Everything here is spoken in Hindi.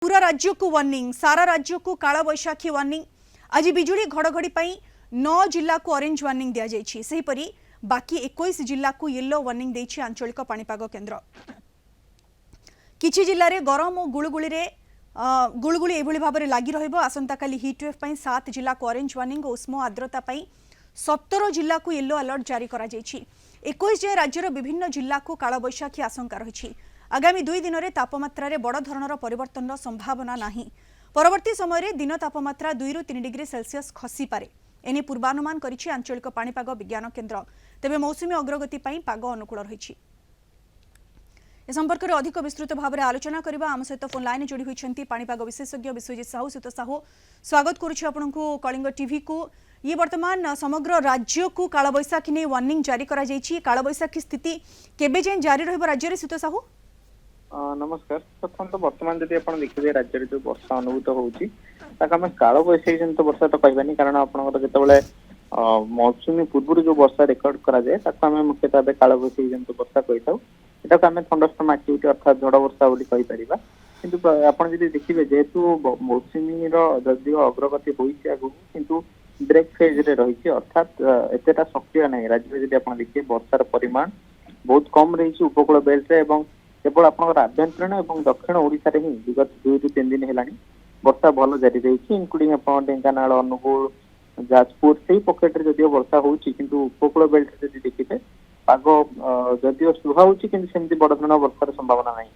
पूरा राज्य को वार्निंग, सारा राज्य को काला बैशाखी वार्निंग। आज बिजुली घड़घड़ी पाई 9 जिला को ऑरेंज वार्निंग दिया जायछि। सेहिपरि बाकी 21 जिला को येलो वार्निंग देछि आंचलिक पाणीपाग केन्द्र। किछि जिल्ला रे गरम और गुळगुळी एभली भाबरे लागि रहइबो। आसंता काली हीट वेव पई 7 जिला को ऑरेंज वार्निंग और उष्म आर्द्रता पई 17 जिला को येलो अलर्ट जारी करा जायछि। 21 जाय राज्यर विभिन्न जिला को काला बैशाखी आशंका रहिछि। आगामी 2 दिन में तापमात्रा रे बड़ धरणर परिवर्तन संभावना नाही। परवर्ती समय रे दिन तापमात्रा 2 ରୁ 3 डिग्री सेल्सियस खसी पारे एने पूर्वानुमान करिछि आंचलिक पाणीपाग विज्ञान केन्द्र। तेबे मौसुमी अग्रगति पई पाग अनुकूल रहिछि। ए संपर्क में अधिक विस्तृत भाव में आलोचना करबा आम सहित फोन लाइन जोड़ी होइछंती पाणीपाग विशेषज्ञ विश्वजित साहू। सुत साहू, स्वागत करुछि आपनकु कलिंग टीवी को। ये वर्तमान समग्र राज्य को काला बैशाखी ने वार्निंग जारी करा जायछि। काला बैशाखी स्थिति केबे जाय जारी रहइबो राज्य रे? सुत साहू नमस्कार। प्रथम तो वर्तमान जब आप देखिए राज्य में जो वर्षा अनुभूत होती काल बैशाखी जनित वर्षा तो कहबानी, कारण आपंकर जो मौसुमी पूर्व जो वर्षा रेकर्ड कराए मुख्यतः काल बैशाखी जनित वर्षा कही था। यहाँ आम थंडरस्टॉर्म एक्टिविटी अर्थात झड़ वर्षा बोली कहीपर। किंतु आप देखिए जेहेतु मौसुमी जदिव अग्रगति होती आगू किंतु ब्रेक फेज रे रही, अर्थात एतेटा सक्रिय नहीं। राज्य में जब आप देखिए वर्षार परिमाण बहुत कम रही उपकूल बेल्ट रे, केवल आप आभ्यंतरीण और दक्षिण ओडिशा रे ही विगत 2 ରୁ 3 दिन है वर्षा भल जारी रही, इनक्लूडिंग आप ढेंकानाल, अनुगुल, जाजपुर से पकेट रे जदिव वर्षा होची किंतु उपकूल बेल्ट रे देखिए पाग जदिव सुहा होची किंतु सेमती बड़ धरण वर्षार संभावना नहीं।